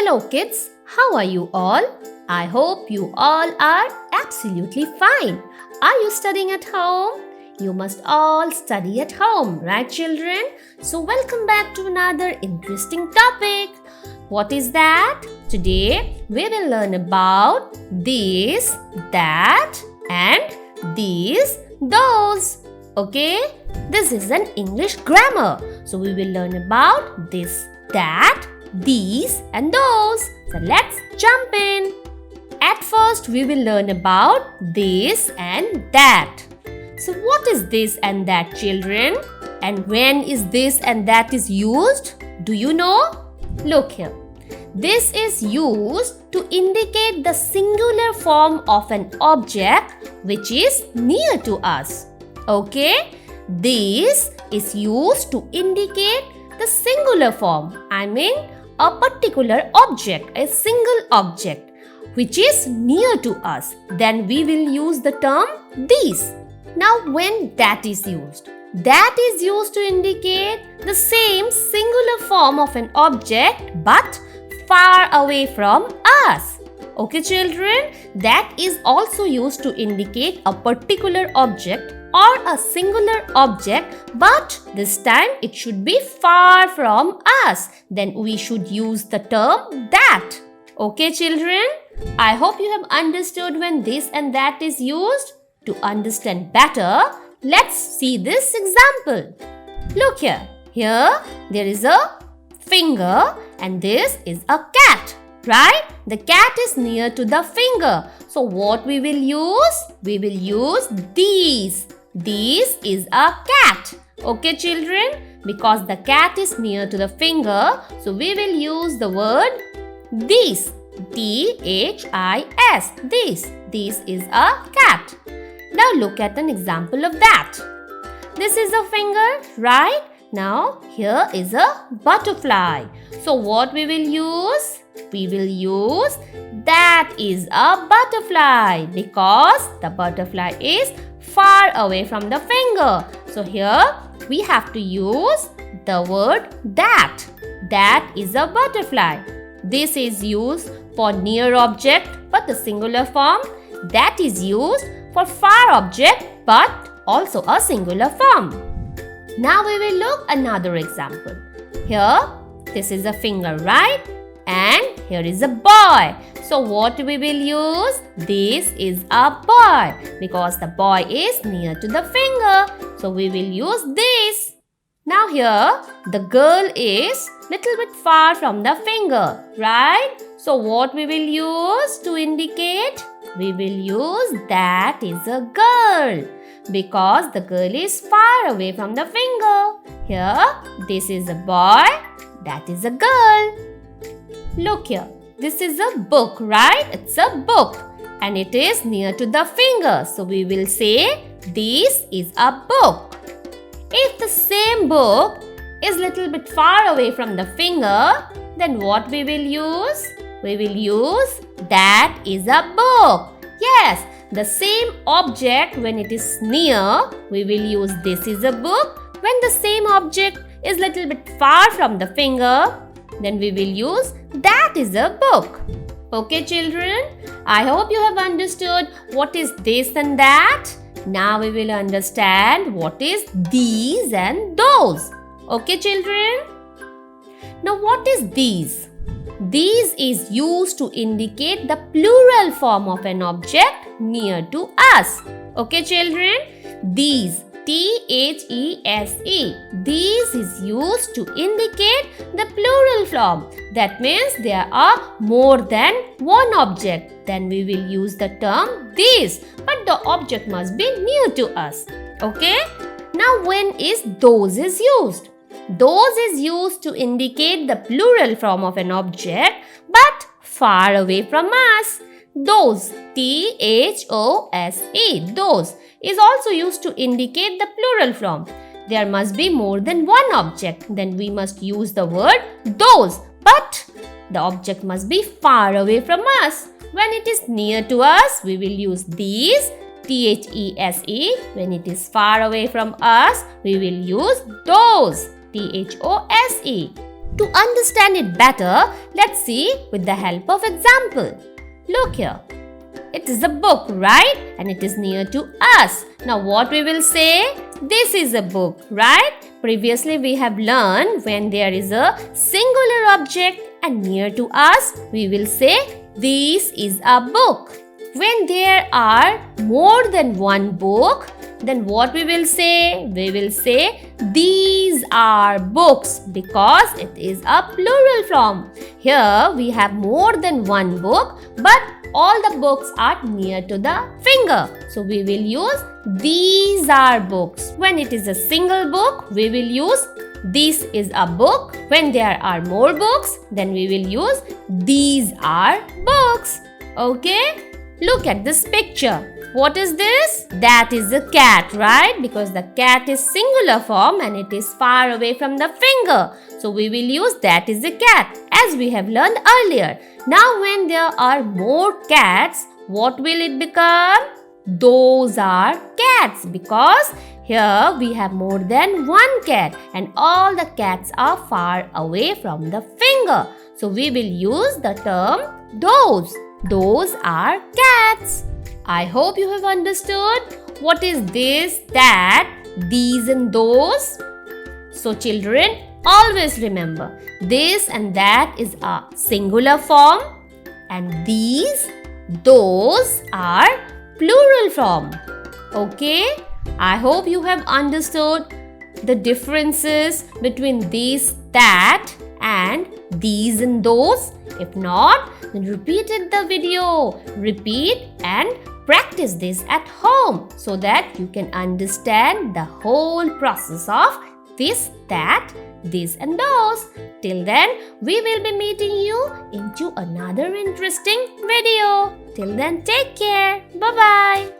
Hello kids, how are you all? I hope you all are absolutely fine. Are you studying at home? You must all study at home, right children? So welcome back to another interesting topic. What is that? Today we will learn about this, that and these, those. Okay? This is an English grammar. So we will learn about this, that, these and those. So let's jump in. At first we will learn about this and that. So what is this and that, children? And when is this and that is used? Do you know? Look here. This is used to indicate the singular form of an object which is near to us. Okay? This is used to indicate the singular form. I mean a particular object, a single object which is near to us. Then we will use the term these. Now when that is used? That is used to indicate the same singular form of an object but far away from us. Okay children, that is also used to indicate a particular object or a singular object, but this time it should be far from us. Then we should use the term that. Okay children, I hope you have understood when this and that is used. To understand better, let's see this example. Look here. Here there is a finger and this is a cat, right? The cat is near to the finger. So what we will use? We will use these. This is a cat. Okay children? Because the cat is near to the finger, so we will use the word these. T-H-I-S. This is a cat. Now look at an example of that. This is a finger, right? Now here is a butterfly. So what we will use? We will use that is a butterfly because the butterfly is far away from the finger. So here we have to use the word that. That is a butterfly. This is used for near object but the singular form. That is used for far object but also a singular form. Now we will look another example. Here this is a finger, right? And here is a boy. So what we will use? This is a boy because the boy is near to the finger. So we will use this. Now here the girl is little bit far from the finger, right? So what we will use to indicate? We will use that is a girl because the girl is far away from the finger. Here this is a boy, that is a girl. Look here. This is a book, right? It's a book and it is near to the finger. So we will say this is a book. If the same book is little bit far away from the finger, then what we will use? We will use that is a book. Yes, the same object when it is near, we will use this is a book. When the same object is little bit far from the finger, then we will use that is a book. Okay children, I hope you have understood what is this and that. Now we will understand what is these and those. Okay children? Now what is these? These is used to indicate the plural form of an object near to us. Okay children? These. T-H-E-S-E. These is used to indicate the plural form. That means there are more than one object. Then we will use the term these. But the object must be near to us. Okay? Now when is those is used? Those is used to indicate the plural form of an object but far away from us. Those. T-H-O-S-E. Those is also used to indicate the plural form. There must be more than one object. Then we must use the word those. But the object must be far away from us. When it is near to us, we will use these. T-H-E-S-E. When it is far away from us, we will use those. Those. To understand it better, let's see with the help of example. Look here. It is a book, right? And it is near to us. Now what we will say? This is a book, right? Previously we have learned when there is a singular object and near to us, we will say this is a book. When there are more than one book, then what we will say? We will say these are books because it is a plural form. Here we have more than one book, but all the books are near to the finger. So we will use these are books. When it is a single book, we will use this is a book. When there are more books, then we will use these are books. Okay? Look at this picture. What is this? That is a cat, right? Because the cat is singular form and it is far away from the finger. So we will use that is a cat as we have learned earlier. Now when there are more cats, what will it become? Those are cats because here we have more than one cat and all the cats are far away from the finger. So we will use the term those. Those are cats. I hope you have understood what is this, that, these and those. So children, always remember this and that is a singular form and these, those are plural form. Okay? I hope you have understood the differences between this, that and these and those. If not, then repeat the video. Repeat and practice this at home so that you can understand the whole process of this, that, this and those. Till then, we will be meeting you into another interesting video. Till then, take care. Bye-bye.